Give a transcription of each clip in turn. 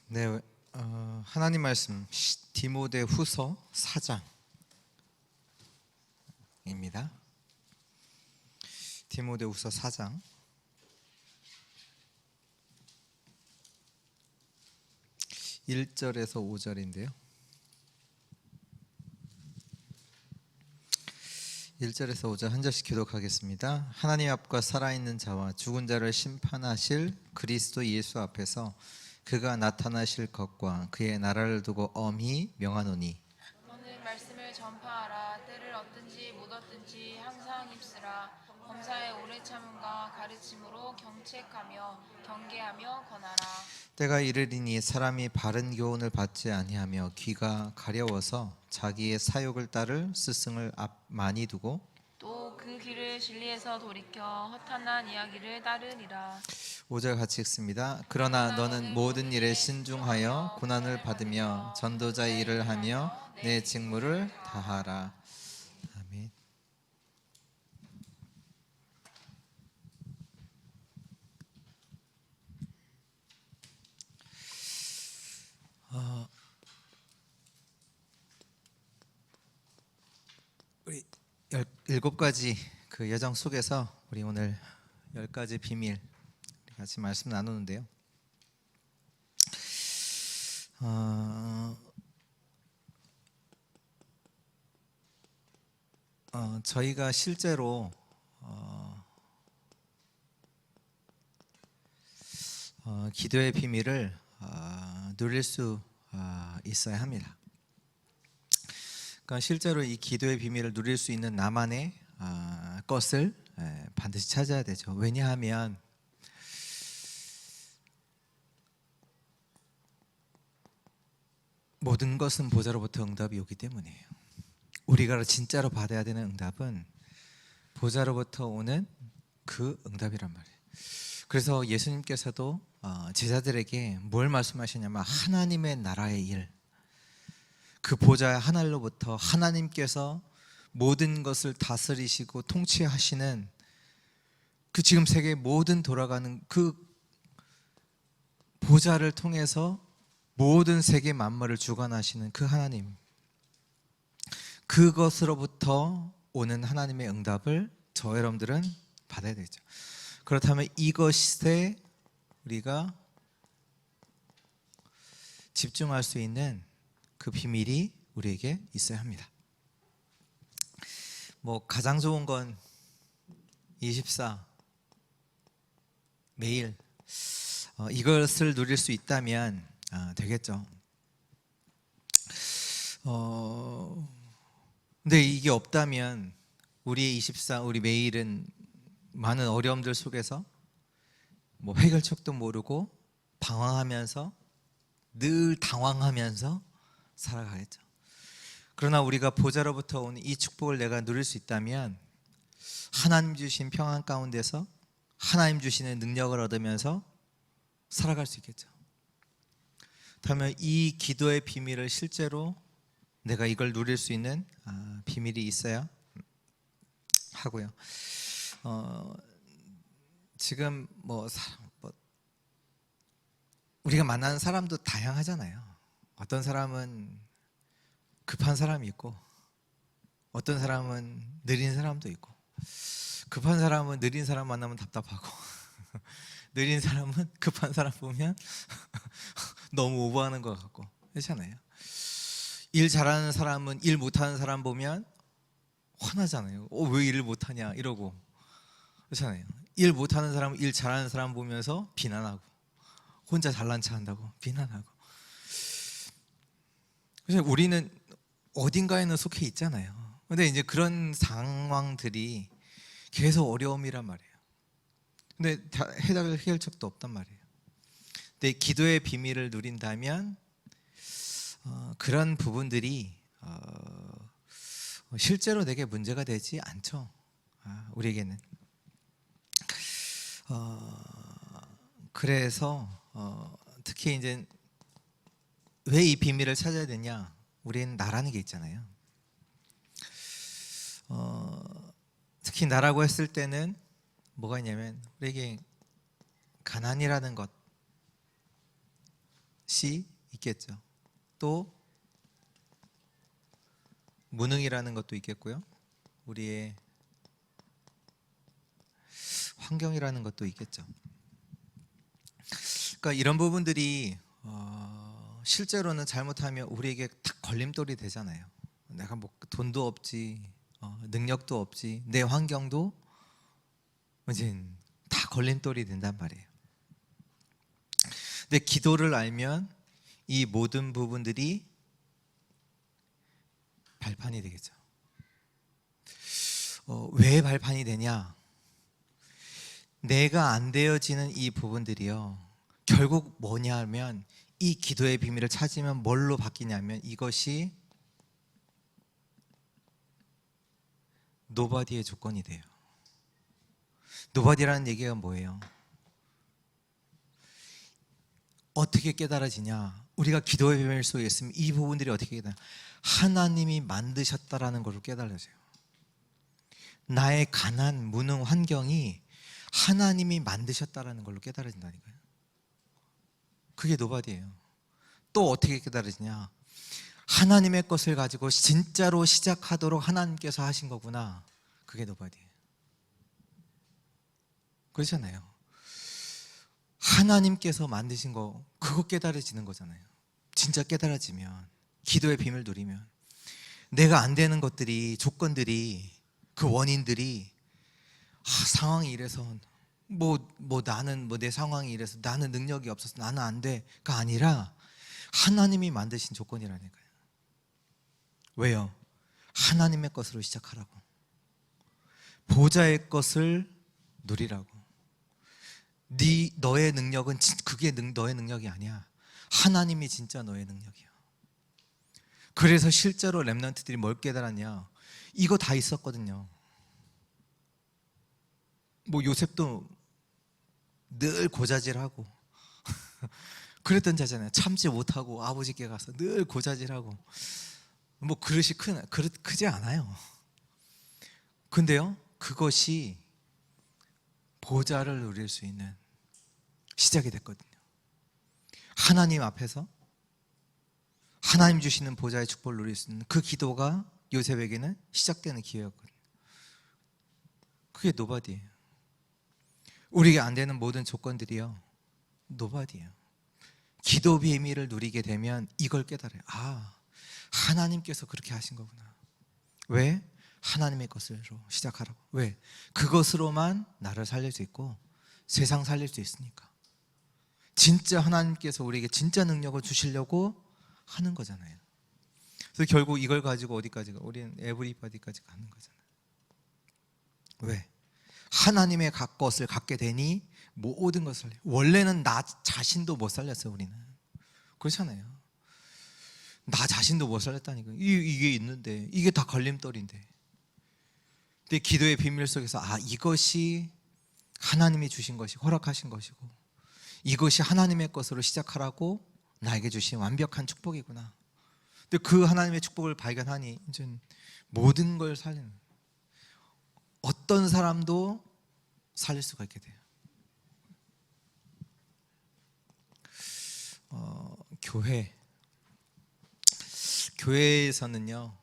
네, 하나님 말씀 디모데후서 4장입니다. 디모데후서 4장 1절에서 5절인데요. 1절에서 5절 한 절씩 교독하겠습니다. 하나님 앞과 살아있는 자와 죽은 자를 심판하실 그리스도 예수 앞에서 그가 나타나실 것과 그의 나라를 두고 엄히 명하노니 너는 말씀을 전파하라. 때를 얻든지 못 얻든지 항상 입쓰라. 범사에 오래 참음과 가르침으로 경책하며 경계하며 권하라. 때가 이르리니 사람이 바른 교훈을 받지 아니하며 귀가 가려워서 자기의 사욕을 따를 스승을 많이 두고 또 그 길을 진리에서 돌이켜 허탄한 이야기를 따르니라. 5절 같이 읽습니다. 그러나 너는 모든 일에 신중하여 고난을 받으며 전도자의 일을 하며 내 직무를 다하라. 아멘. 우리 17가지 그 여정 속에서 우리 오늘 10가지 비밀 같이 말씀 나누는데요. 저희가 실제로 기도의 비밀을 누릴 수 있어야 합니다. 그러니까 실제로 이 기도의 비밀을 누릴 수 있는 나만의 것을 반드시 찾아야 되죠. 왜냐하면 모든 것은 보좌로부터 응답이 오기 때문이에요. 우리가 진짜로 받아야 되는 응답은 보좌로부터 오는 그 응답이란 말이에요. 그래서 예수님께서도 제자들에게 뭘 말씀하시냐면 하나님의 나라의 일, 그 보좌 하늘로부터 하나님께서 모든 것을 다스리시고 통치하시는 그 지금 세계 모든 돌아가는 그 보좌를 통해서 모든 세계 만물을 주관하시는 그 하나님, 그것으로부터 오는 하나님의 응답을 저 여러분들은 받아야 되죠. 그렇다면 이것에 우리가 집중할 수 있는 그 비밀이 우리에게 있어야 합니다. 뭐 가장 좋은 건 24 매일 이것을 누릴 수 있다면 되겠죠. 근데 이게 없다면 우리의 24 우리 매일은 많은 어려움들 속에서 뭐 해결책도 모르고 방황하면서 늘 당황하면서 살아가겠죠. 그러나 우리가 보좌로부터 온 이 축복을 내가 누릴 수 있다면 하나님 주신 평안 가운데서 하나님 주시는 능력을 얻으면서 살아갈 수 있겠죠. 그렇다면 이 기도의 비밀을 실제로 내가 이걸 누릴 수 있는 비밀이 있어야 하고요. 지금 뭐 우리가 만나는 사람도 다양하잖아요. 어떤 사람은 급한 사람이 있고 어떤 사람은 느린 사람도 있고 급한 사람은 느린 사람 만나면 답답하고 느린 사람은 급한 사람 보면 너무 오버하는 것 같고 그렇잖아요. 일 잘하는 사람은 일 못하는 사람 보면 화나잖아요. 왜 일을 못하냐 이러고 그렇잖아요. 일 못하는 사람은 일 잘하는 사람 보면서 비난하고 혼자 잘난 체 한다고 비난하고. 그래서 우리는 어딘가에는 속해 있잖아요. 근데 이제 그런 상황들이 계속 어려움이란 말이에요. 근데 해결책도 없단 말이에요. 근데 기도의 비밀을 누린다면 그런 부분들이 실제로 내게 문제가 되지 않죠. 우리에게는. 그래서 특히 이제 왜 이 비밀을 찾아야 되냐? 우리는 나라는 게 있잖아요. 특히 나라고 했을 때는 뭐가 있냐면 우리에게 가난이라는 것, 것이 있겠죠. 또 무능이라는 것도 있겠고요. 우리의 환경이라는 것도 있겠죠. 그러니까 이런 부분들이 실제로는 잘못하면 우리에게 딱 걸림돌이 되잖아요. 내가 뭐 돈도 없지, 능력도 없지, 내 환경도 이제 다 걸림돌이 된단 말이에요. 근데 기도를 알면 이 모든 부분들이 발판이 되겠죠. 왜 발판이 되냐? 내가 안 되어지는 이 부분들이요, 결국 뭐냐면 이 기도의 비밀을 찾으면 뭘로 바뀌냐면 이것이 노바디의 조건이 돼요. 노바디라는 얘기가 뭐예요? 어떻게 깨달아지냐? 우리가 기도의 비밀 속에 있으면 이 부분들이 어떻게 깨달아? 하나님이 만드셨다라는 것을 깨달아져요. 나의 가난, 무능, 환경이 하나님이 만드셨다라는 걸로 깨달아진다니까요. 그게 노바디예요. 또 어떻게 깨달아지냐? 하나님의 것을 가지고 진짜로 시작하도록 하나님께서 하신 거구나. 그게 노바디예요. 그렇잖아요. 하나님께서 만드신 거, 그거 깨달아지는 거잖아요. 진짜 깨달아지면, 기도의 비밀 누리면 내가 안 되는 것들이, 조건들이, 그 원인들이 상황이 이래서 나는 내 상황이 이래서 나는 능력이 없어서 나는 안 돼가 아니라 하나님이 만드신 조건이라니까요. 왜요? 하나님의 것으로 시작하라고, 보좌의 것을 누리라고. 너의 능력은 그게 너의 능력이 아니야. 하나님이 진짜 너의 능력이야. 그래서 실제로 렘넌트들이 뭘 깨달았냐? 이거 다 있었거든요. 요셉도 늘 고자질하고 그랬던 자잖아요. 참지 못하고 아버지께 가서 늘 고자질하고, 그릇이 크지 않아요. 근데요, 그것이 보좌를 누릴 수 있는 시작이 됐거든요. 하나님 앞에서 하나님 주시는 보좌의 축복을 누릴 수 있는 그 기도가 요셉에게는 시작되는 기회였거든요. 그게 노바디예요. 우리에게 안 되는 모든 조건들이요, 노바디예요. 기도 비밀을 누리게 되면 이걸 깨달아요. 하나님께서 그렇게 하신 거구나. 왜? 하나님의 것으로 시작하라고. 왜? 그것으로만 나를 살릴 수 있고 세상 살릴 수 있으니까. 진짜 하나님께서 우리에게 진짜 능력을 주시려고 하는 거잖아요. 그래서 결국 이걸 가지고 어디까지 가? 우리는 에브리바디까지 가는 거잖아요. 왜? 하나님의 것을 갖게 되니 모든 것을 살려. 원래는 나 자신도 못 살렸어요. 우리는 그렇잖아요. 나 자신도 못 살렸다니까. 이게 있는데, 이게 다 걸림돌인데. 근데 기도의 비밀 속에서 이것이 하나님이 주신 것이, 허락하신 것이고, 이것이 하나님의 것으로 시작하라고 나에게 주신 완벽한 축복이구나. 근데 그 하나님의 축복을 발견하니 이제 모든 걸 살리는, 어떤 사람도 살릴 수가 있게 돼요. 교회에서는요,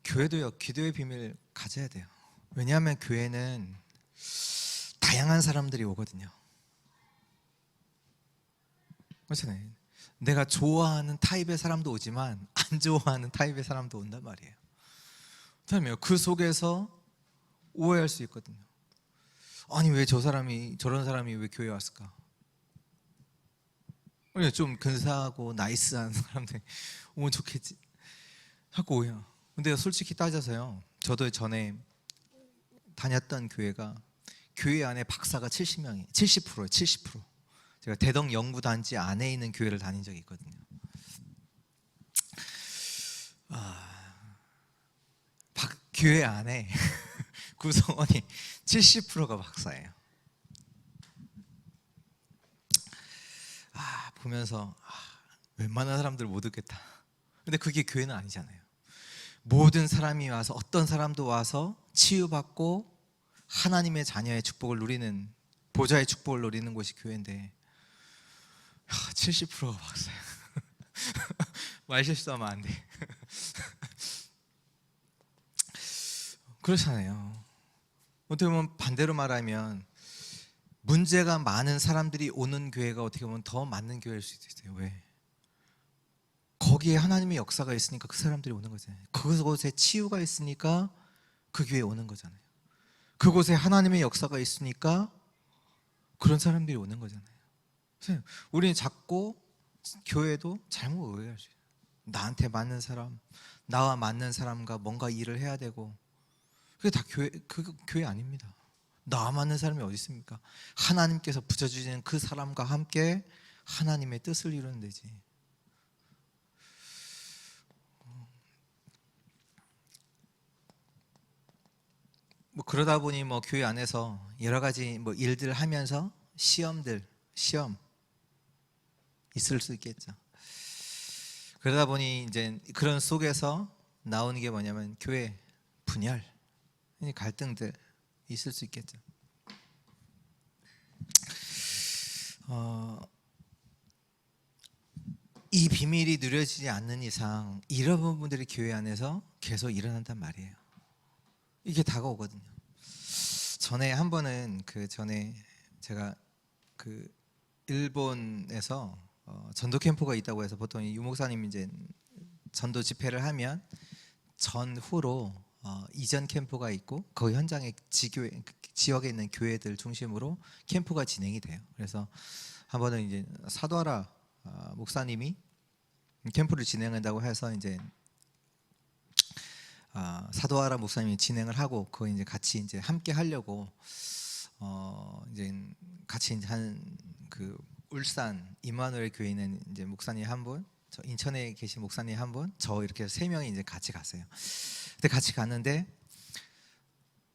교회도요, 기도의 비밀을 가져야 돼요. 왜냐하면 교회는 다양한 사람들이 오거든요. 그렇잖아요. 내가 좋아하는 타입의 사람도 오지만 안 좋아하는 타입의 사람도 온단 말이에요. 그렇다면 그 속에서 오해할 수 있거든요. 아니, 왜 저런 사람이 왜 교회에 왔을까? 좀 근사하고 나이스한 사람들 오면 좋겠지 하고 오해요. 근데 솔직히 따져서요, 저도 전에 다녔던 교회가, 교회 안에 박사가 70명이에요. 70%예요. 70%. 제가 대덕 연구단지 안에 있는 교회를 다닌 적이 있거든요. 교회 안에 구성원이 70%가 박사예요. 보면서 웬만한 사람들 못 듣겠다. 근데 그게 교회는 아니잖아요. 모든 사람이 와서, 어떤 사람도 와서 치유받고 하나님의 자녀의 축복을 누리는, 보좌의 축복을 누리는 곳이 교회인데, 70%가 박사야. 말 실수하면 안 돼. 그렇잖아요. 어떻게 보면 반대로 말하면 문제가 많은 사람들이 오는 교회가 어떻게 보면 더 맞는 교회일 수도 있어요. 왜? 거기에 하나님의 역사가 있으니까 그 사람들이 오는 거잖아요. 그곳에 치유가 있으니까 그 교회에 오는 거잖아요. 그곳에 하나님의 역사가 있으니까 그런 사람들이 오는 거잖아요. 그래서 우리는 자꾸 교회도 잘못 오해할 수 있어요. 나한테 맞는 사람, 나와 맞는 사람과 뭔가 일을 해야 되고, 그게 다 교회 아닙니다. 나와 맞는 사람이 어디 있습니까? 하나님께서 붙여주시는 그 사람과 함께 하나님의 뜻을 이루는 데지. 뭐 그러다 보니 뭐 교회 안에서 여러 가지 뭐 일들 하면서 시험 있을 수 있겠죠. 그러다 보니 이제 그런 속에서 나오는 게 뭐냐면 교회 분열, 갈등들 있을 수 있겠죠. 이 비밀이 누려지지 않는 이상 이런 부분들이 교회 안에서 계속 일어난단 말이에요. 이게 다가오거든요. 전에 한 번은 제가 그 일본에서 전도 캠프가 있다고 해서 보통 유목사님 이제 전도 집회를 하면 전후로 이전 캠프가 있고 그 현장에 지역에 있는 교회들 중심으로 캠프가 진행이 돼요. 그래서 한 번은 이제 사도하라 목사님이 캠프를 진행한다고 해서 이제 사도하라 목사님이 진행을 하고 그 이제 같이 이제 함께 하려고 이제 같이 이제 한 그 울산 임마누엘 교회에 있는 이제 목사님 한 분, 저 인천에 계신 목사님 한 분, 저 이렇게 세 명이 이제 같이 갔어요. 근데 같이 갔는데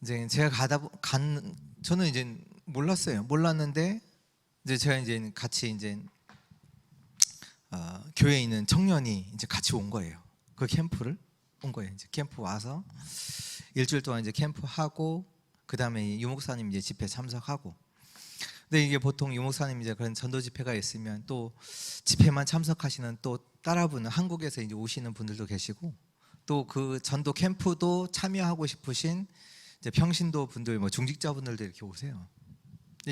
이제 제가 저는 이제 몰랐는데 이제 제가 이제 같이 이제 교회에 있는 청년이 이제 같이 온 거예요. 그 캠프를 온 거예요. 이제 캠프 와서 일주일 동안 이제 캠프 하고 그 다음에 유목사님 이제 집회 참석하고. 근데 이게 보통 유목사님 이제 그런 전도 집회가 있으면 또 집회만 참석하시는 또 따라분은 한국에서 이제 오시는 분들도 계시고 또 그 전도 캠프도 참여하고 싶으신 이제 평신도 분들, 뭐 중직자분들도 이렇게 오세요.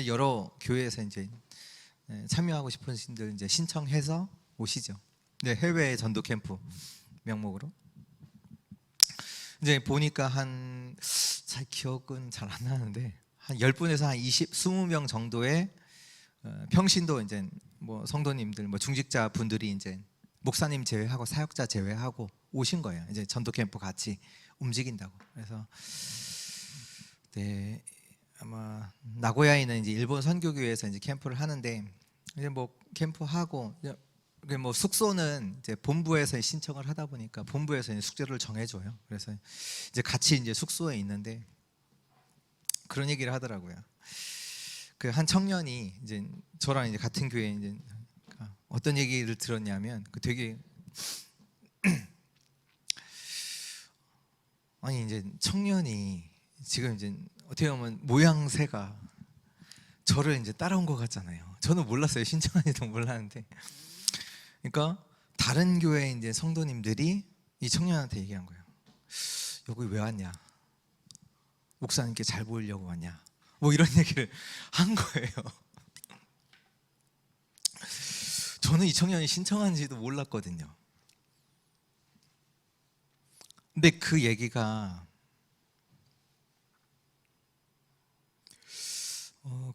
여러 교회에서 이제 참여하고 싶으신 분들 이제 신청해서 오시죠. 네, 해외 전도 캠프 명목으로. 이제 보니까 잘 기억은 잘 안 나는데 한 10분에서 한 20명 정도의 평신도 이제 뭐 성도님들, 뭐 중직자 분들이 이제 목사님 제외하고 사역자 제외하고 오신 거예요. 이제 전도 캠프 같이 움직인다고. 그래서 네, 아마 나고야에 있는 이제 일본 선교교회에서 이제 캠프를 하는데 이제 뭐 캠프하고 뭐 숙소는 이제 본부에서 신청을 하다 보니까 본부에서 이제 숙소를 정해줘요. 그래서 이제 같이 이제 숙소에 있는데 그런 얘기를 하더라고요. 그 한 청년이 이제 저랑 이제 같은 교회에 이제 어떤 얘기를 들었냐면 그 되게 아니 이제 청년이 지금 이제 어떻게 보면 모양새가 저를 이제 따라온 것 같잖아요. 저는 몰랐어요. 신청한지도 몰랐는데. 그러니까 다른 교회 이제 성도님들이 이 청년한테 얘기한 거예요. 여기 왜 왔냐? 목사님께 잘 보이려고 왔냐? 뭐 이런 얘기를 한 거예요. 저는 이 청년이 신청한지도 몰랐거든요. 근데 그 얘기가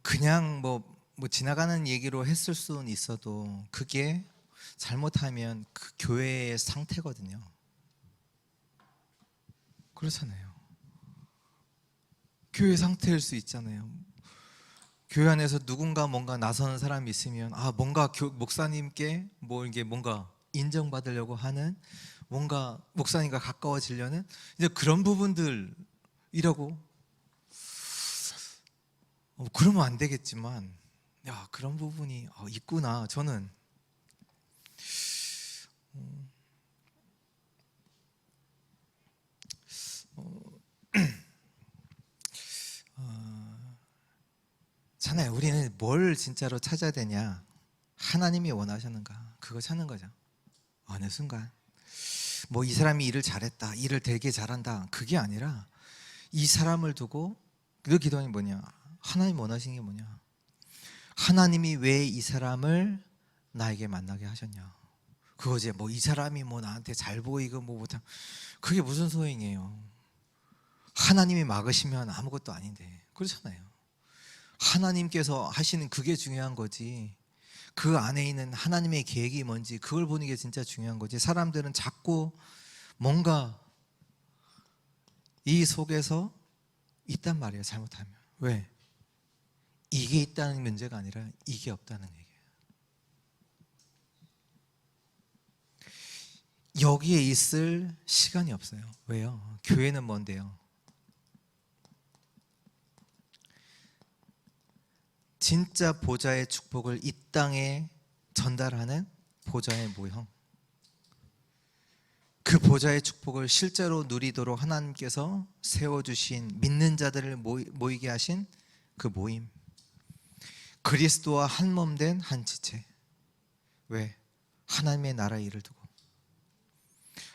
그냥 뭐 지나가는 얘기로 했을 수는 있어도 그게 잘못하면 그 교회의 상태거든요. 그렇잖아요. 교회 상태일 수 있잖아요. 교회 안에서 누군가 뭔가 나서는 사람이 있으면 뭔가 목사님께 뭔가 인정받으려고 하는, 뭔가 목사님과 가까워지려는 이제 그런 부분들이라고. 그러면 안 되겠지만 그런 부분이 있구나. 저는 잖아요. 우리는 뭘 진짜로 찾아야 되냐? 하나님이 원하셨는가? 그거 찾는 거죠. 어느 순간 뭐 이 사람이 일을 잘했다, 일을 되게 잘한다, 그게 아니라 이 사람을 두고 그 기도하는 게 뭐냐? 하나님 원하시는 게 뭐냐? 하나님이 왜 이 사람을 나에게 만나게 하셨냐? 그거지. 뭐 이 사람이 뭐 나한테 잘 보이고 뭐 못하, 그게 무슨 소용이에요? 하나님이 막으시면 아무것도 아닌데, 그렇잖아요. 하나님께서 하시는 그게 중요한 거지. 그 안에 있는 하나님의 계획이 뭔지 그걸 보는 게 진짜 중요한 거지. 사람들은 자꾸 뭔가 이 속에서 있단 말이에요. 잘못하면. 왜? 이게 있다는 문제가 아니라 이게 없다는 얘기예요. 여기에 있을 시간이 없어요. 왜요? 교회는 뭔데요? 진짜 보좌의 축복을 이 땅에 전달하는 보좌의 모형. 그 보좌의 축복을 실제로 누리도록 하나님께서 세워주신 믿는 자들을 모이게 하신 그 모임. 그리스도와 한 몸 된 한 지체. 왜? 하나님의 나라 일을 두고.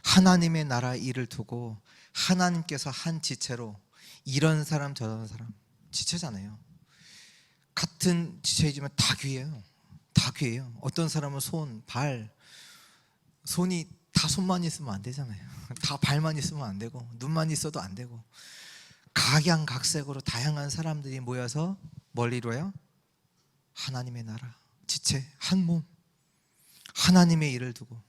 하나님의 나라 일을 두고 하나님께서 한 지체로 이런 사람 저런 사람 지체잖아요. 같은 지체이지만 다 귀해요. 다 귀해요. 어떤 사람은 손, 발, 손이 다 손만 있으면 안 되잖아요. 다 발만 있으면 안 되고 눈만 있어도 안 되고 각양각색으로 다양한 사람들이 모여서 뭘 이루어요? 하나님의 나라, 지체, 한 몸, 하나님의 일을 두고.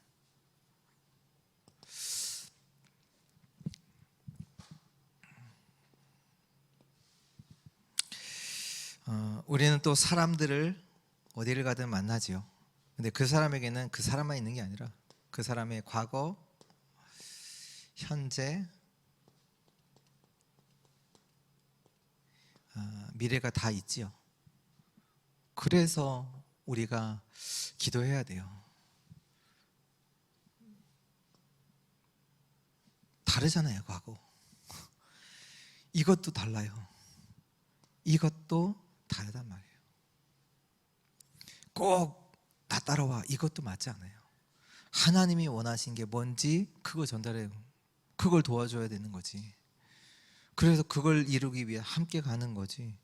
우리는 또 사람들을 어디를 가든 만나지요. 근데 그 사람에게는 그 사람만 있는 게 아니라 그 사람의 과거, 현재, 미래가 다 있지요. 그래서 우리가 기도해야 돼요. 다르잖아요, 과거. 이것도 달라요. 이것도 다르단 말이에요. 꼭 나 따라와, 이것도 맞지 않아요. 하나님이 원하신 게 뭔지 그거 전달해요. 그걸 도와줘야 되는 거지. 그래서 그걸 이루기 위해 함께 가는 거지.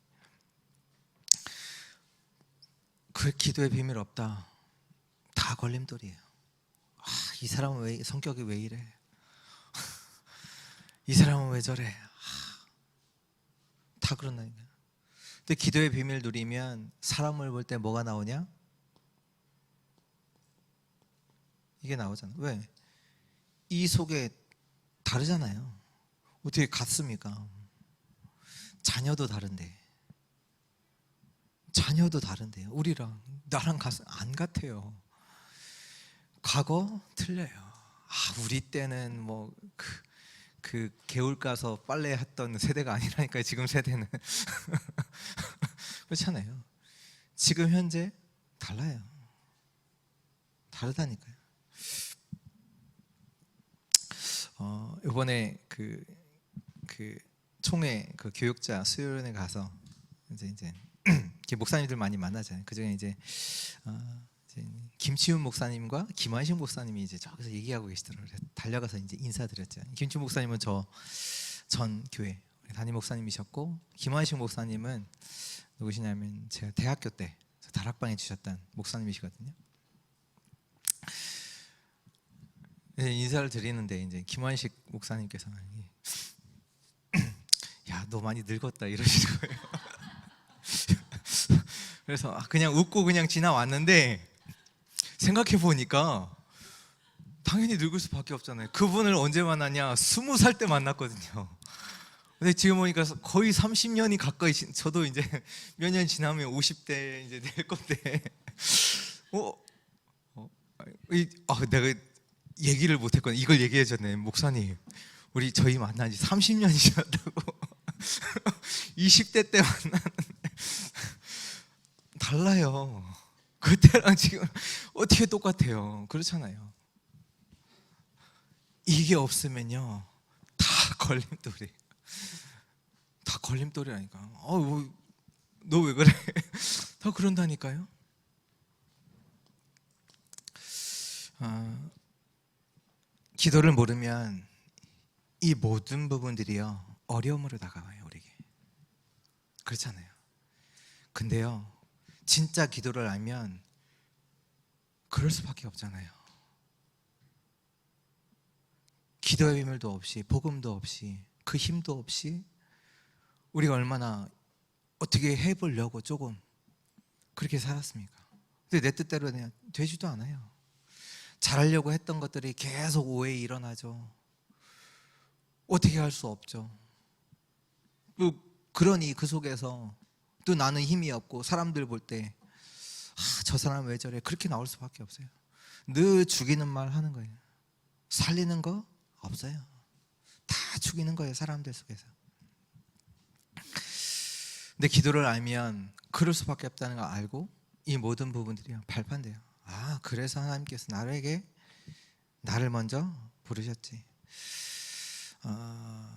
그 기도의 비밀 없다. 다 걸림돌이에요. 이 사람은 왜 성격이 왜 이래? 이 사람은 왜 저래? 다 그런다니까. 근데 기도의 비밀 누리면 사람을 볼 때 뭐가 나오냐? 이게 나오잖아. 왜? 이 속에 다르잖아요. 어떻게 같습니까? 자녀도 다른데. 자녀도 다른데요. 우리랑 나랑 안 같아요. 과거 틀려요. 우리 때는 뭐 그 개울 가서 빨래 했던 세대가 아니라니까요. 지금 세대는. 그렇잖아요. 지금 현재 달라요. 다르다니까요. 이번에 그 총회 그 교육자 수요일에 가서 이제 목사님들 많이 만나잖아요. 그 중에 이제 김치훈 목사님과 김환식 목사님이 이제 저기서 얘기하고 계시더라고요. 그래서 달려가서 이제 인사드렸죠. 김치훈 목사님은 저 전 교회 담임 목사님이셨고, 김환식 목사님은 누구시냐면 제가 대학교 때 다락방에 주셨던 목사님이시거든요. 인사를 드리는데 이제 김환식 목사님께서 야, 너 많이 늙었다 이러시는 거예요. 그래서 그냥 웃고 그냥 지나왔는데 생각해 보니까 당연히 늙을 수밖에 없잖아요. 그분을 언제 만났냐? 20살 때 만났거든요. 근데 지금 보니까 거의 30년이 가까이, 저도 이제 몇 년 지나면 50대 이제 될 건데, 내가 얘기를 못했거든요. 이걸 얘기해줬네. 목사님, 저희 만난 지 30년이 지났다고. 20대 때 만났는데 달라요. 그때랑 지금 어떻게 똑같아요? 그렇잖아요. 이게 없으면요 다 걸림돌이. 다 걸림돌이라니까. 너 왜 그래? 다 그런다니까요. 기도를 모르면 이 모든 부분들이요 어려움으로 다가와요 우리에게. 그렇잖아요. 근데요 진짜 기도를 알면 그럴 수밖에 없잖아요. 기도의 비밀도 없이 복음도 없이 그 힘도 없이 우리가 얼마나 어떻게 해보려고 조금 그렇게 살았습니까? 근데 내 뜻대로 그냥 되지도 않아요. 잘하려고 했던 것들이 계속 오해 일어나죠. 어떻게 할 수 없죠. 그러니 그 속에서 또 나는 힘이 없고 사람들 볼 때 저 사람 왜 저래 그렇게 나올 수밖에 없어요. 늘 죽이는 말 하는 거예요. 살리는 거 없어요. 다 죽이는 거예요 사람들 속에서. 근데 기도를 알면 그럴 수밖에 없다는 걸 알고 이 모든 부분들이 발판돼요. 그래서 하나님께서 나를 먼저 부르셨지.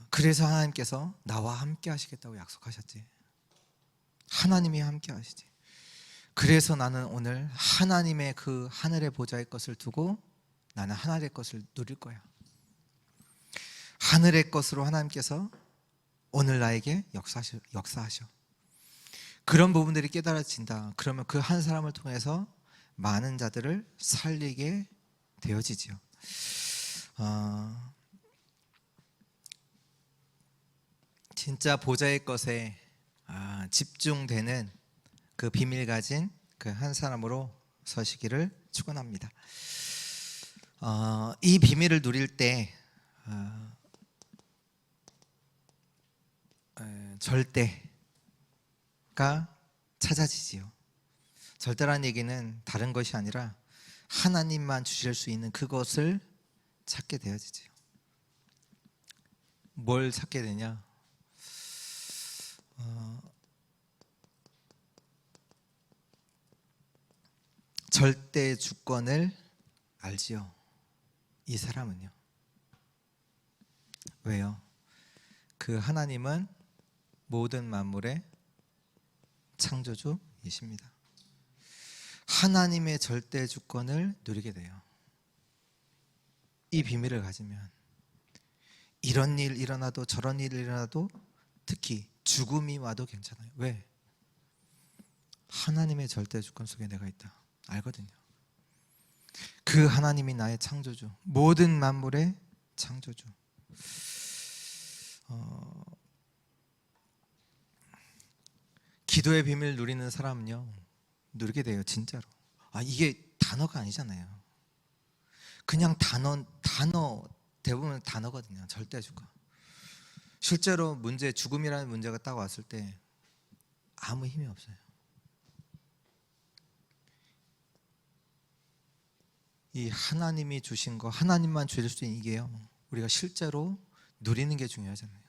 그래서 하나님께서 나와 함께 하시겠다고 약속하셨지. 하나님이 함께 하시지. 그래서 나는 오늘 하나님의 그 하늘의 보좌의 것을 두고 나는 하늘의 것을 누릴 거야. 하늘의 것으로 하나님께서 오늘 나에게 역사하셔. 그런 부분들이 깨달아진다. 그러면 그 한 사람을 통해서 많은 자들을 살리게 되어지지요. 진짜 보좌의 것에 집중되는 그 비밀 가진 그 한 사람으로 서시기를 축원합니다. 이 비밀을 누릴 때 절대가 찾아지지요. 절대란 얘기는 다른 것이 아니라 하나님만 주실 수 있는 그것을 찾게 되어지지요. 뭘 찾게 되냐? 절대 주권을 알지요. 이 사람은요. 왜요? 그 하나님은 모든 만물의 창조주이십니다. 하나님의 절대 주권을 누리게 돼요. 이 비밀을 가지면 이런 일 일어나도 저런 일 일어나도 특히 죽음이 와도 괜찮아요. 왜? 하나님의 절대 주권 속에 내가 있다. 알거든요. 그 하나님이 나의 창조주, 모든 만물의 창조주. 기도의 비밀 누리는 사람은요 누리게 돼요. 진짜로. 이게 단어가 아니잖아요. 그냥 단어 대부분 단어거든요. 절대 주권. 실제로 죽음이라는 문제가 딱 왔을 때 아무 힘이 없어요. 이 하나님이 주신 거, 하나님만 주실 수 있는 이게요 우리가 실제로 누리는 게 중요하잖아요.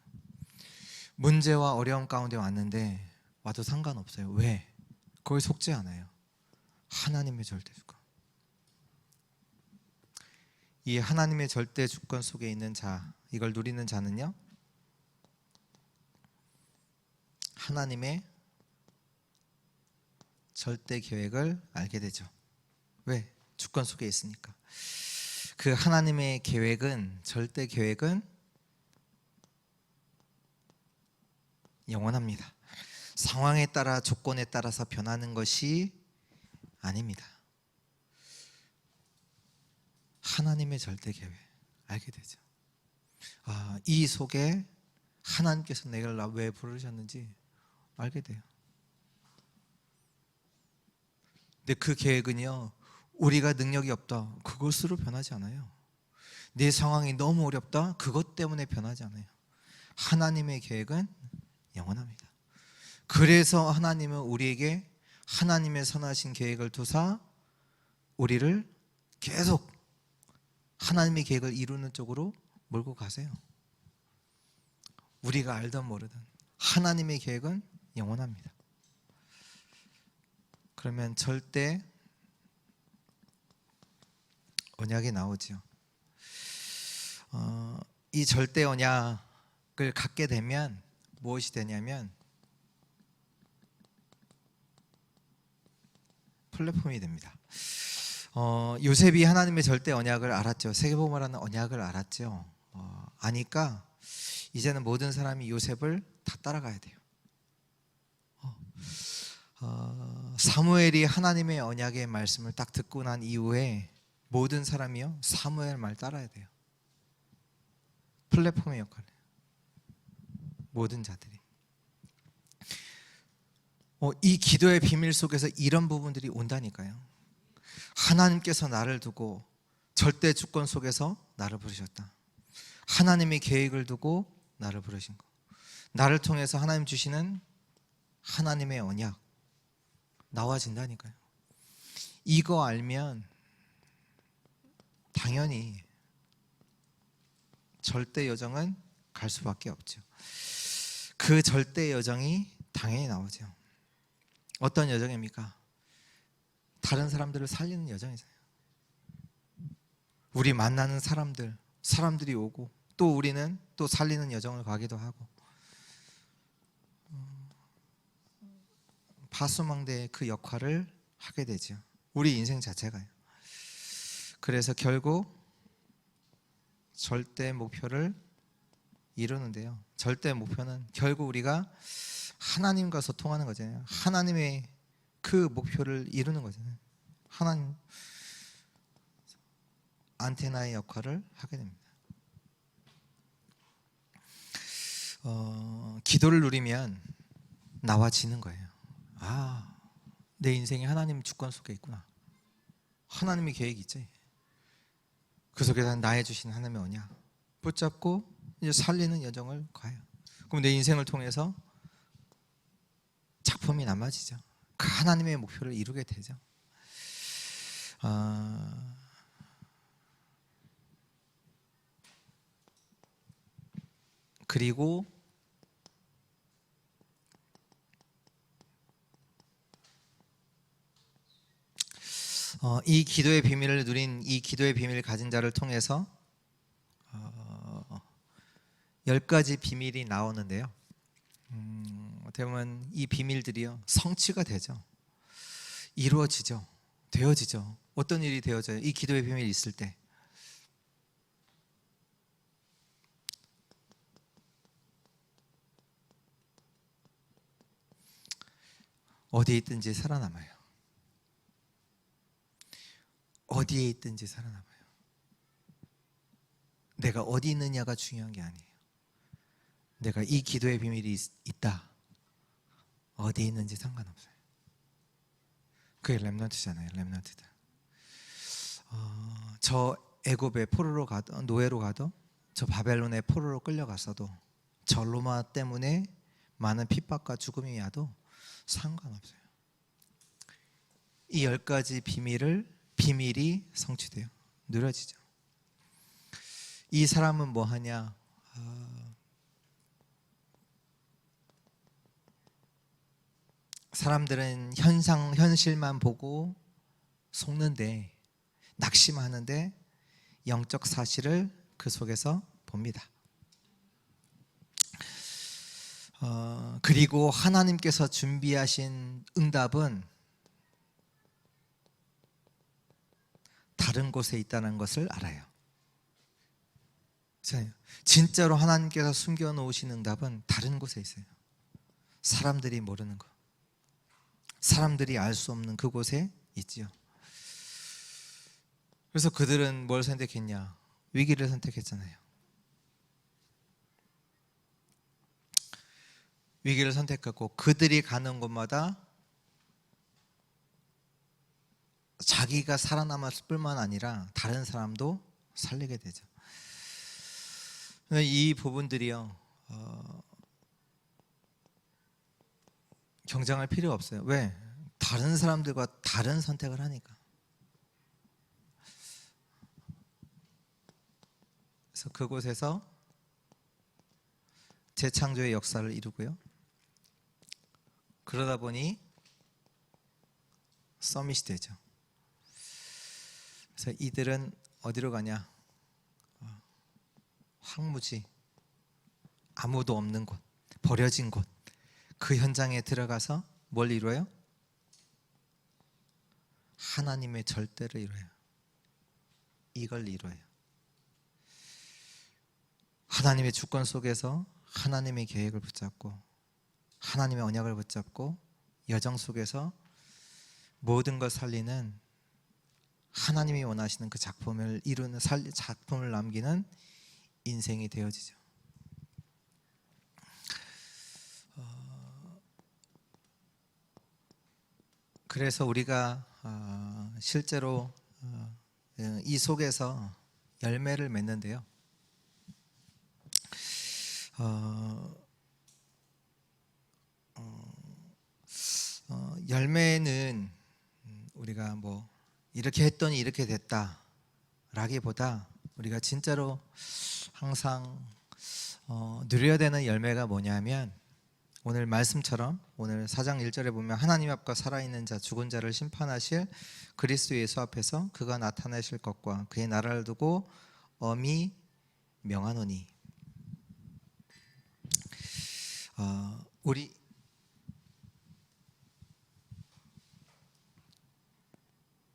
문제와 어려움 가운데 왔는데 와도 상관없어요. 왜? 거기 속지 않아요. 하나님의 절대 주권. 이 하나님의 절대 주권 속에 있는 자, 이걸 누리는 자는요 하나님의 절대 계획을 알게 되죠. 왜? 주권 속에 있으니까. 그 하나님의 계획은, 절대 계획은 영원합니다. 상황에 따라 조건에 따라서 변하는 것이 아닙니다. 하나님의 절대 계획 알게 되죠. 이 속에 하나님께서 내가 왜 부르셨는지 알게 돼요. 근데 그 계획은요 우리가 능력이 없다 그것으로 변하지 않아요. 내 상황이 너무 어렵다 그것 때문에 변하지 않아요. 하나님의 계획은 영원합니다. 그래서 하나님은 우리에게 하나님의 선하신 계획을 두사 우리를 계속 하나님의 계획을 이루는 쪽으로 몰고 가세요. 우리가 알든 모르든 하나님의 계획은 영원합니다. 그러면 절대 언약이 나오죠. 이 절대 언약을 갖게 되면 무엇이 되냐면 플랫폼이 됩니다. 요셉이 하나님의 절대 언약을 알았죠. 세계복음이라는 언약을 알았죠. 아니까 이제는 모든 사람이 요셉을 다 따라가야 돼요. 사무엘이 하나님의 언약의 말씀을 딱 듣고 난 이후에 모든 사람이요 사무엘 말 따라야 돼요. 플랫폼의 역할을 모든 자들이. 이 기도의 비밀 속에서 이런 부분들이 온다니까요. 하나님께서 나를 두고 절대 주권 속에서 나를 부르셨다. 하나님의 계획을 두고 나를 부르신 거. 나를 통해서 하나님 주시는 하나님의 언약 나와진다니까요. 이거 알면 당연히 절대 여정은 갈 수밖에 없죠. 그 절대 여정이 당연히 나오죠. 어떤 여정입니까? 다른 사람들을 살리는 여정이잖아요. 우리 만나는 사람들이 오고 또 우리는 또 살리는 여정을 가기도 하고, 파수망대의 그 역할을 하게 되죠. 우리 인생 자체가요. 그래서 결국 절대 목표를 이루는데요. 절대 목표는 결국 우리가 하나님과 소통하는 거잖아요. 하나님의 그 목표를 이루는 거잖아요. 하나님 안테나의 역할을 하게 됩니다. 기도를 누리면 나와지는 거예요. 내 인생이 하나님 주권 속에 있구나. 하나님의 계획이 있지. 그 속에서 나의 주신 하나님의 언약 붙잡고 이제 살리는 여정을 가요. 그럼 내 인생을 통해서 작품이 남아지죠. 그 하나님의 목표를 이루게 되죠. 그리고 이 기도의 비밀을 누린, 이 기도의 비밀을 가진 자를 통해서 10가지 비밀이 나오는데요. 어떻게 보면 이 비밀들이요 성취가 되죠. 이루어지죠. 되어지죠. 어떤 일이 되어져요? 이 기도의 비밀이 있을 때 어디에 있든지 살아남아요. 어디에 있든지 살아남아요. 내가 어디 있느냐가 중요한 게 아니에요. 내가 이 기도의 비밀이 있다. 어디에 있는지 상관없어요. 그게 렘넌트잖아요. 렘넌트들. 저 애굽의 포로로 가도, 노예로 가도, 저 바벨론의 포로로 끌려갔어도, 저 로마 때문에 많은 핍박과 죽음이 와도 상관없어요. 이 10가지 비밀이 성취돼요. 누려지죠. 이 사람은 뭐 하냐? 사람들은 현실만 보고 속는데, 낙심하는데 영적 사실을 그 속에서 봅니다. 그리고 하나님께서 준비하신 응답은 다른 곳에 있다는 것을 알아요. 진짜로 하나님께서 숨겨놓으신 응답은 다른 곳에 있어요. 사람들이 모르는 것, 사람들이 알 수 없는 그곳에 있지요. 그래서 그들은 뭘 선택했냐? 위기를 선택했잖아요. 위기를 선택했고 그들이 가는 곳마다 자기가 살아남았을 뿐만 아니라 다른 사람도 살리게 되죠. 이 부분들이요 경쟁할 필요 없어요. 왜? 다른 사람들과 다른 선택을 하니까. 그래서 그곳에서 재창조의 역사를 이루고요. 그러다 보니 서밋이 되죠. 그래서 이들은 어디로 가냐? 황무지, 아무도 없는 곳, 버려진 곳, 그 현장에 들어가서 뭘 이루어요? 하나님의 절대를 이뤄요. 이걸 이뤄요. 하나님의 주권 속에서 하나님의 계획을 붙잡고 하나님의 언약을 붙잡고 여정 속에서 모든 걸 살리는 하나님이 원하시는 그 작품을 이루는 작품을 남기는 인생이 되어지죠. 그래서 우리가 실제로 이 속에서 열매를 맺는데요. 열매는 우리가 뭐 이렇게 했더니 이렇게 됐다 라기보다 우리가 진짜로 항상 누려야 되는 열매가 뭐냐면 오늘 말씀처럼 오늘 4장 1절에 보면 하나님 앞과 살아있는 자 죽은 자를 심판하실 그리스도 예수 앞에서 그가 나타나실 것과 그의 나라를 두고 엄히 명하노니.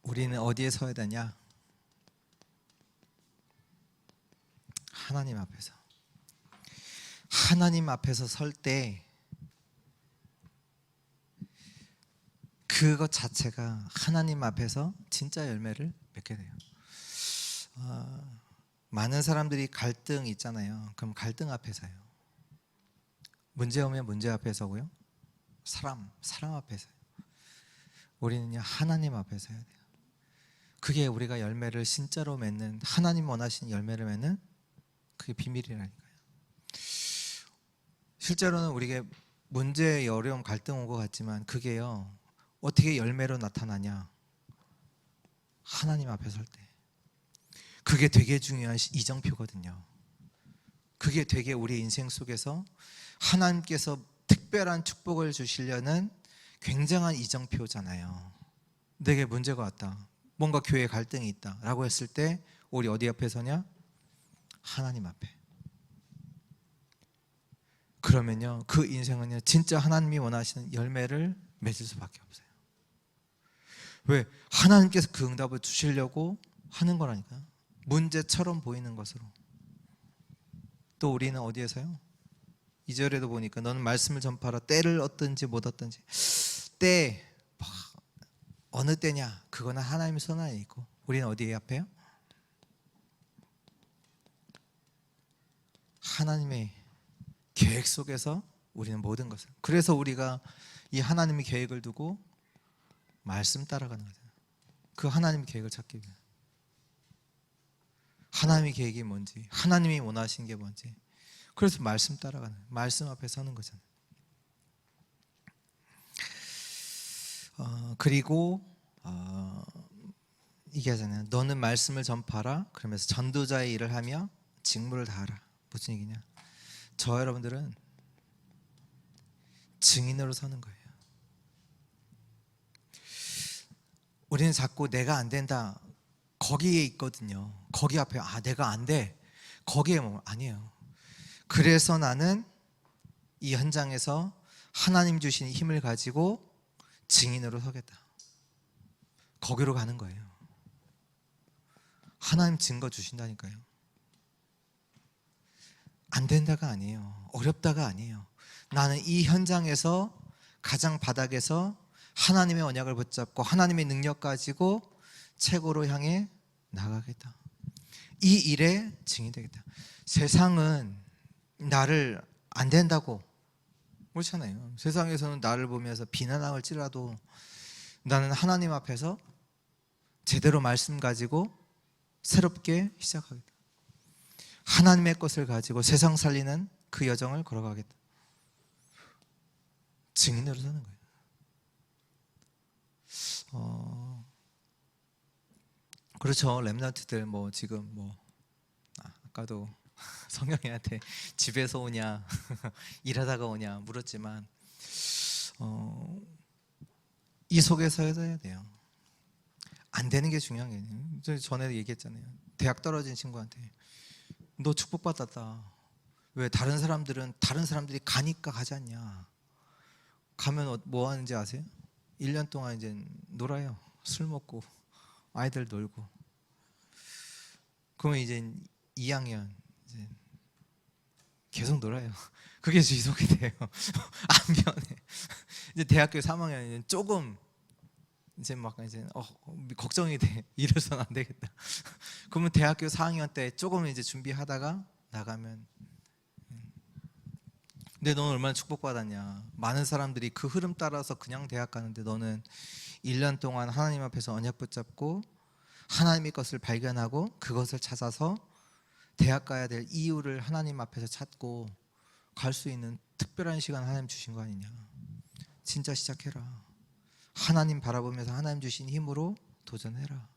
우리는 어디에 서야 되냐? 하나님 앞에서. 하나님 앞에서 설 때 그것 자체가 하나님 앞에서 진짜 열매를 맺게 돼요. 많은 사람들이 갈등 있잖아요. 그럼 갈등 앞에서요. 문제 오면 문제 앞에서고요. 사람 앞에서요. 우리는요 하나님 앞에서 해야 돼요. 그게 우리가 열매를 진짜로 맺는 하나님 원하시는 열매를 맺는 그게 비밀이라니까요. 실제로는 우리가 문제, 어려움, 갈등 온 것 같지만 그게요 어떻게 열매로 나타나냐? 하나님 앞에 설 때. 그게 되게 중요한 이정표거든요. 그게 되게 우리 인생 속에서 하나님께서 특별한 축복을 주시려는 굉장한 이정표잖아요. 내게 문제가 왔다. 뭔가 교회에 갈등이 있다 라고 했을 때 우리 어디 앞에 서냐? 하나님 앞에. 그러면요 그 인생은요 진짜 하나님이 원하시는 열매를 맺을 수밖에 없어요. 왜? 하나님께서 그 응답을 주시려고 하는 거라니까요. 문제처럼 보이는 것으로. 또 우리는 어디에서요? 2절에도 보니까 너는 말씀을 전파하라. 때를 얻든지 못 얻든지. 때 어느 때냐? 그거는 하나님의 손 안에 있고 우리는 어디에 앞에요? 하나님의 계획 속에서 우리는 모든 것을. 그래서 우리가 이 하나님의 계획을 두고 말씀 따라가는 거잖아요. 그 하나님의 계획을 찾기 위해. 하나님의 계획이 뭔지, 하나님이 원하시는 게 뭔지. 그래서 말씀 따라가는, 말씀 앞에 서는 거잖아요. 그리고 이게 하잖아요. 너는 말씀을 전파하라. 그러면서 전도자의 일을 하며 직무를 다하라. 무슨 얘기냐? 저 여러분들은 증인으로 서는 거예요. 우리는 자꾸 내가 안 된다 거기에 있거든요. 거기 앞에 내가 안 돼 거기에 뭐 아니에요. 그래서 나는 이 현장에서 하나님 주신 힘을 가지고 증인으로 서겠다. 거기로 가는 거예요. 하나님 증거 주신다니까요. 안 된다가 아니에요. 어렵다가 아니에요. 나는 이 현장에서 가장 바닥에서 하나님의 언약을 붙잡고 하나님의 능력 가지고 최고로 향해 나가겠다. 이 일에 증인이 되겠다. 세상은 나를 안 된다고 그렇잖아요. 세상에서는 나를 보면서 비난할지라도 나는 하나님 앞에서 제대로 말씀 가지고 새롭게 시작하겠다. 하나님의 것을 가지고 세상 살리는 그 여정을 걸어가겠다. 증인으로 사는 거예요. 그렇죠. 렘넌트들 뭐 지금 뭐 아까도 성경이한테 집에서 오냐 일하다가 오냐 물었지만 이 속에서 해야 돼요. 안 되는 게 중요한 게 아니에요. 전에 얘기했잖아요. 대학 떨어진 친구한테 너 축복받았다. 왜 다른 사람들이 가니까 가지 않냐. 가면 뭐 하는지 아세요? 1년 동안 이제 놀아요. 술 먹고 아이들 놀고. 그러면 이제 2학년 이제 계속 놀아요. 그게 지속이 돼요. 안 변해. 이제 대학교 3학년 조금 이제 막 이제 걱정이 돼. 이래서는 안 되겠다. 그러면 대학교 4학년 때 조금 이제 준비하다가 나가면. 근데 너는 얼마나 축복받았냐. 많은 사람들이 그 흐름 따라서 그냥 대학 가는데 너는 1년 동안 하나님 앞에서 언약 붙잡고 하나님의 것을 발견하고 그것을 찾아서 대학 가야 될 이유를 하나님 앞에서 찾고 갈 수 있는 특별한 시간 하나님 주신 거 아니냐. 진짜 시작해라. 하나님 바라보면서 하나님 주신 힘으로 도전해라.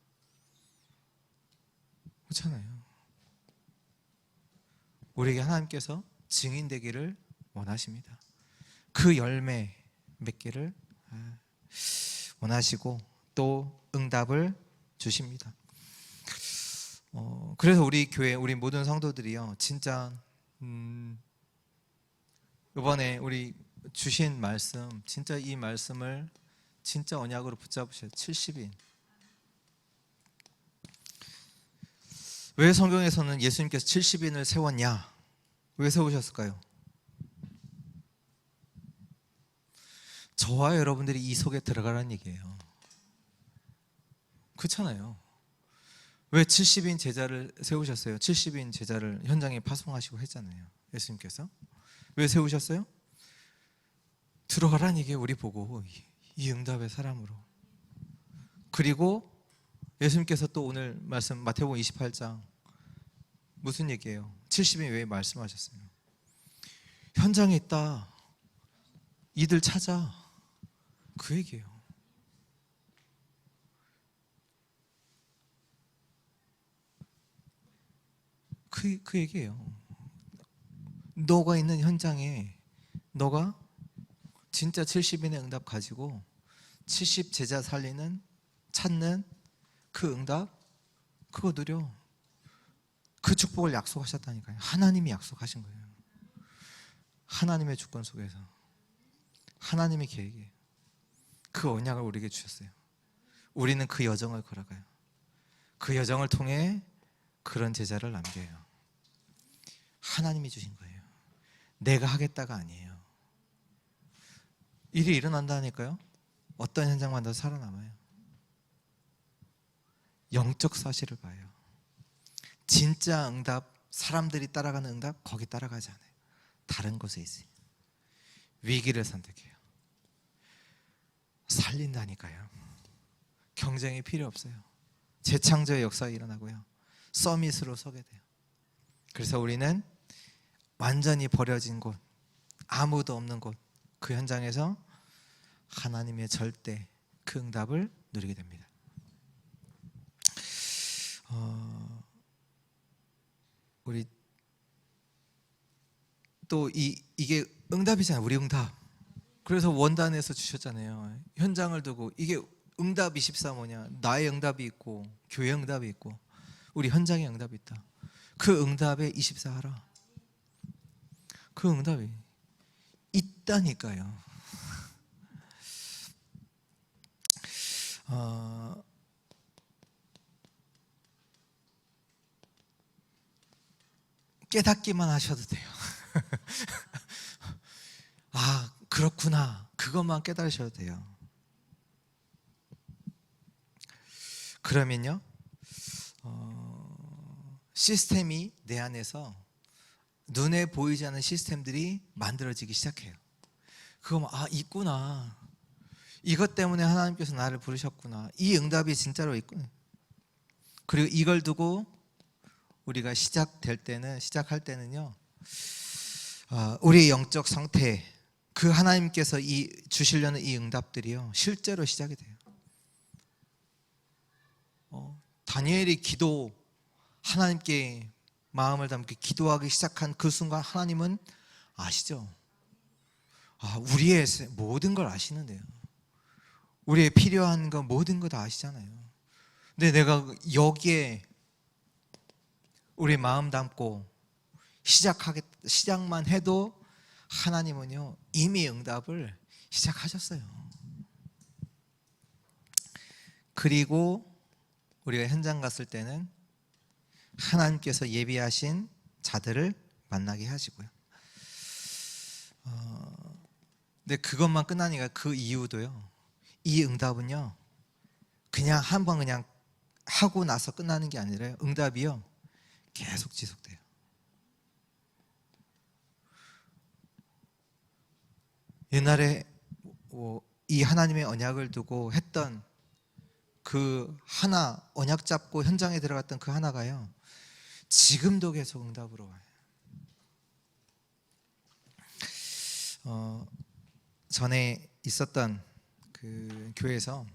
그렇잖아요. 우리에게 하나님께서 증인 되기를 원하십니다. 그 열매 맺기를 원하시고 또 응답을 주십니다. 그래서 우리 교회 우리 모든 성도들이요 진짜 이번에 우리 주신 말씀 진짜 이 말씀을 진짜 언약으로 붙잡으셔요. 70인. 왜 성경에서는 예수님께서 70인을 세웠냐? 왜 세우셨을까요? 저와 여러분들이 이 속에 들어가라는 얘기예요. 그렇잖아요. 왜 70인 제자를 세우셨어요? 70인 제자를 현장에 파송하시고 했잖아요. 예수님께서. 왜 세우셨어요? 들어가라는 얘기예요. 우리 보고 이 응답의 사람으로. 그리고 예수님께서 또 오늘 말씀 마태복음 28장 무슨 얘기예요? 70인 왜 말씀하셨어요? 현장에 있다. 이들 찾아. 그 얘기예요. 그 얘기예요. 너가 있는 현장에 너가 진짜 70인의 응답 가지고 70 제자 살리는 찾는 그 응답 그거 누려. 그 축복을 약속하셨다니까요. 하나님이 약속하신 거예요. 하나님의 주권 속에서 하나님의 계획이에요. 그 언약을 우리에게 주셨어요. 우리는 그 여정을 걸어가요. 그 여정을 통해 그런 제자를 남겨요. 하나님이 주신 거예요. 내가 하겠다가 아니에요. 일이 일어난다니까요. 어떤 현장만 더 살아남아요. 영적 사실을 봐요. 진짜 응답, 사람들이 따라가는 응답 거기 따라가지 않아요. 다른 곳에 있어요. 위기를 선택해요. 살린다니까요. 경쟁이 필요 없어요. 재창조의 역사가 일어나고요. 서밋으로 서게 돼요. 그래서 우리는 완전히 버려진 곳, 아무도 없는 곳, 그 현장에서 하나님의 절대 그 응답을 누리게 됩니다. 우리 또 이게 응답이잖아요. 우리 응답. 그래서 원단에서 주셨잖아요. 현장을 두고 이게 응답 24 뭐냐? 나의 응답이 있고 교회 응답이 있고 우리 현장에 응답이 있다. 그 응답에 24 하라. 그 응답이 있다니까요. 깨닫기만 하셔도 돼요. 아, 그렇구나. 그것만 깨달으셔도 돼요. 그러면요, 시스템이 내 안에서 눈에 보이지 않는 시스템들이 만들어지기 시작해요. 그거 있구나. 이것 때문에 하나님께서 나를 부르셨구나. 이 응답이 진짜로 있구나. 그리고 이걸 두고 우리가 시작할 때는요, 우리의 영적 상태, 그 하나님께서 주시려는 이 응답들이요, 실제로 시작이 돼요. 다니엘이 하나님께 마음을 담고 기도하기 시작한 그 순간 하나님은 아시죠? 우리의 모든 걸 아시는데요. 우리의 필요한 거 모든 거 다 아시잖아요. 근데 내가 여기에 우리 마음 담고 시작만 해도 하나님은요 이미 응답을 시작하셨어요. 그리고 우리가 현장 갔을 때는 하나님께서 예비하신 자들을 만나게 하시고요. 근데 그것만 끝나니까 그 이유도요. 이 응답은요. 그냥 한번 그냥 하고 나서 끝나는 게 아니라요. 응답이요. 계속 지속돼요. 옛날에 이 하나님의 언약을 두고 했던 그 하나, 언약 잡고 현장에 들어갔던 그 하나가요. 지금도 계속 응답으로 와요. 전에 있었던 그 교회에서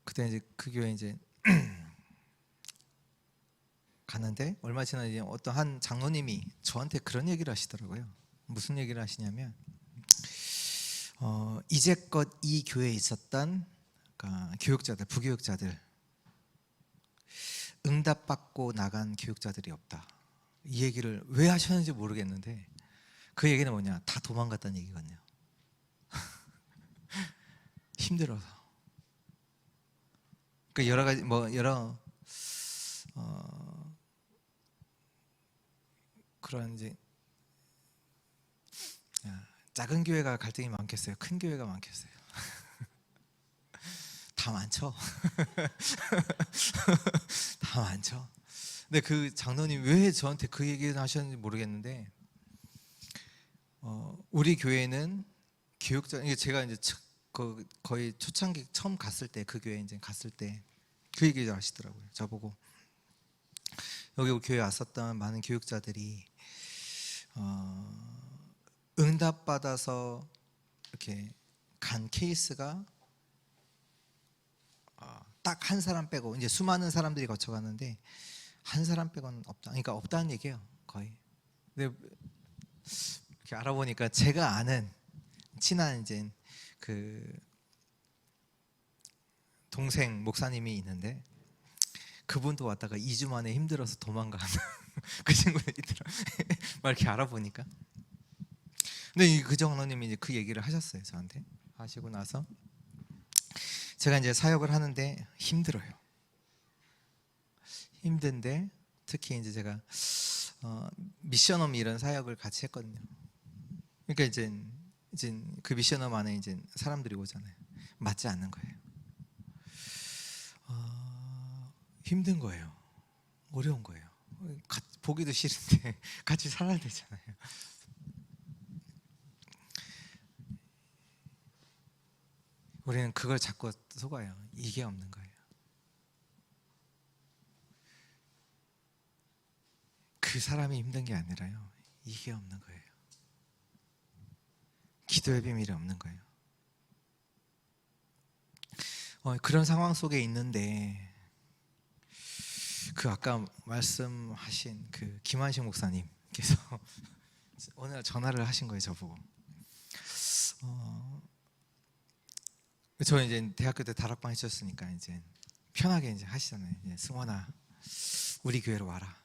그때 이제 그 교회 이제 갔는데 얼마 지나서 이제 어떤 한 장로님이 저한테 그런 얘기를 하시더라고요. 무슨 얘기를 하시냐면 이제껏 이 교회에 있었던 그러니까 교육자들, 부교육자들 응답받고 나간 교육자들이 없다. 이 얘기를 왜 하셨는지 모르겠는데 그 얘기는 뭐냐? 다 도망갔다는 얘기거든요. 힘들어서. 그 여러 가지 그런 이제 작은 교회가 갈등이 많겠어요? 큰 교회가 많겠어요? 다 많죠. 다 많죠. 근데 그 장로님 왜 저한테 그 얘기를 하셨는지 모르겠는데 우리 교회는 교육자, 이게 제가 이제 거의 초창기 처음 갔을 때 그 교회 이제 갔을 때 그 얘기를 하시더라고요. 저보고 여기 교회 왔었던 많은 교육자들이 응답 받아서 이렇게 간 케이스가 딱 한 사람 빼고 이제 수많은 사람들이 거쳐갔는데 한 사람 빼고는 없다. 그러니까 없다는 얘기예요, 거의. 근데 이렇게 알아보니까 제가 아는 친한 이제 그 동생 목사님이 있는데 그분도 왔다가 2주 만에 힘들어서 도망가는 그 친구들 있더라. 막 이렇게 알아보니까. 근데 그 장로님이 이제 그 얘기를 하셨어요, 저한테. 하시고 나서 제가 이제 사역을 하는데 힘들어요. 힘든데 특히 이제 제가 미션홈 이런 사역을 같이 했거든요. 그러니까 이제 그 미션홈 안에 이제 사람들이 오잖아요. 맞지 않는 거예요. 힘든 거예요. 어려운 거예요. 보기도 싫은데 같이 살아야 되잖아요. 우리는 그걸 자꾸 속아요. 이게 없는 거예요. 그 사람이 힘든 게 아니라요. 이게 없는 거예요. 기도의 비밀이 없는 거예요. 그런 상황 속에 있는데 그 아까 말씀하신 그 김한식 목사님께서 오늘 전화를 하신 거예요, 저보고. 저는 이제 대학교 때 다락방 했었으니까 이제 편하게 이제 하시잖아요. 이제 승원아, 우리 교회로 와라.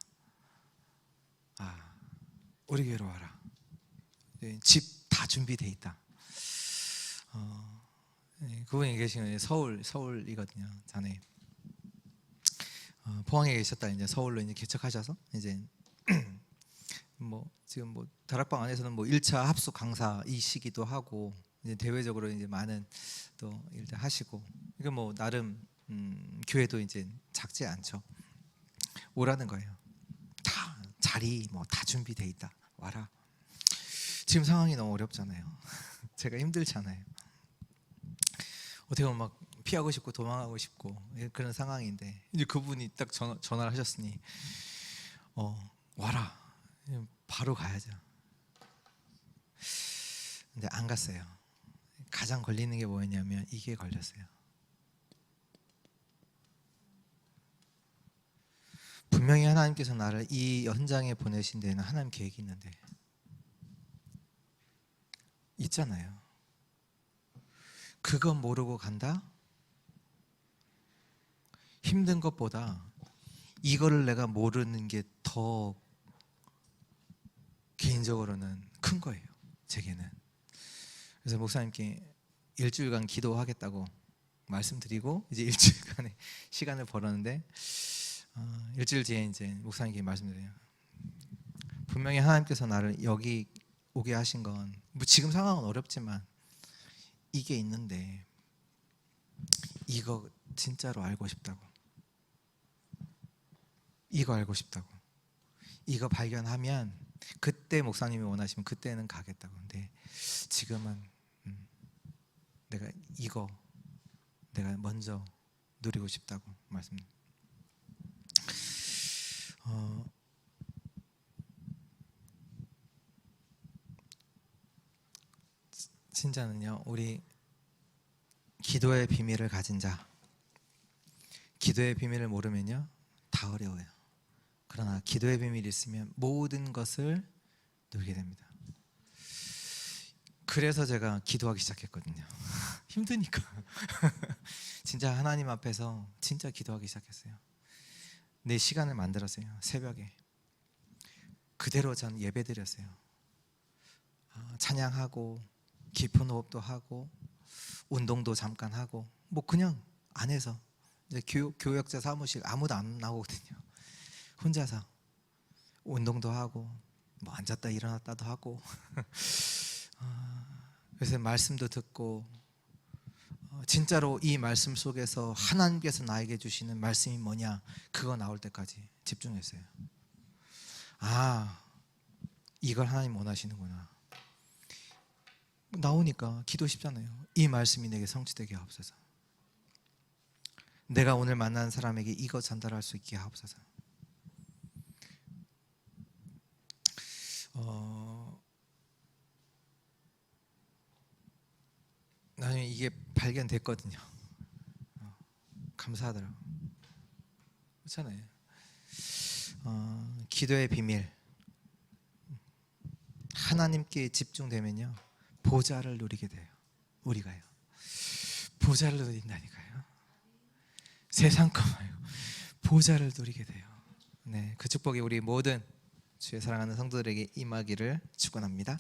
우리 교회로 와라. 집 다 준비돼 있다. 그분이 계시는 서울이거든요. 전에 포항에 계셨다 이제 서울로 이제 개척하셔서 이제 지금 다락방 안에서는 1차 합숙 강사이시기도 하고 이제 대외적으로 이제 많은 또 일들 하시고 이게 나름 교회도 이제 작지 않죠. 오라는 거예요. 다 자리 다 준비돼 있다. 와라. 지금 상황이 너무 어렵잖아요. 제가 힘들잖아요. 어떻게 보면 피하고 싶고 도망가고 싶고 그런 상황인데 이제 그분이 딱 전화를 하셨으니 와라. 바로 가야죠. 근데 안 갔어요. 가장 걸리는 게 뭐였냐면 이게 걸렸어요. 분명히 하나님께서 나를 이 현장에 보내신 데는 하나님 계획이 있는데 있잖아요. 그거 모르고 간다? 힘든 것보다 이거를 내가 모르는 게 더 개인적으로는 큰 거예요, 제게는. 그래서 목사님께 일주일간 기도하겠다고 말씀드리고 이제 일주일간의 시간을 벌었는데 일주일 뒤에 이제 목사님께 말씀드려요. 분명히 하나님께서 나를 여기 오게 하신 건 뭐 지금 상황은 어렵지만 이게 있는데 이거 진짜로 알고 싶다고, 이거 알고 싶다고, 이거 발견하면 그때 목사님이 원하시면 그때는 가겠다고. 근데 지금은 내가 이거 내가 먼저 누리고 싶다고 말씀드립니다. 진짜는요, 우리 기도의 비밀을 가진 자, 기도의 비밀을 모르면요 다 어려워요. 그러나 기도의 비밀이 있으면 모든 것을 누리게 됩니다. 그래서 제가 기도하기 시작했거든요. 힘드니까. 진짜 하나님 앞에서 진짜 기도하기 시작했어요. 내 시간을 만들었어요. 새벽에 그대로 전 예배드렸어요. 찬양하고 깊은 호흡도 하고 운동도 잠깐 하고 뭐 그냥 안에서 이제 교역자 사무실 아무도 안 나오거든요. 혼자서 운동도 하고 뭐 앉았다 일어났다도 하고 그래서 말씀도 듣고 진짜로 이 말씀 속에서 하나님께서 나에게 주시는 말씀이 뭐냐 그거 나올 때까지 집중했어요. 아, 이걸 하나님 원하시는구나. 나오니까 기도 쉽잖아요. 이 말씀이 내게 성취되게 하옵소서. 내가 오늘 만난 사람에게 이거 전달할 수 있게 하옵소서. 나중에 이게 발견됐거든요. 감사하더라고요. 그렇잖아요. 기도의 비밀, 하나님께 집중되면요 보좌를 누리게 돼요. 우리가요 보좌를 누린다니까요. 세상 거 말고 보좌를 누리게 돼요. 네, 그 축복이 우리 모든 주의 사랑하는 성도들에게 임하기를 축원합니다.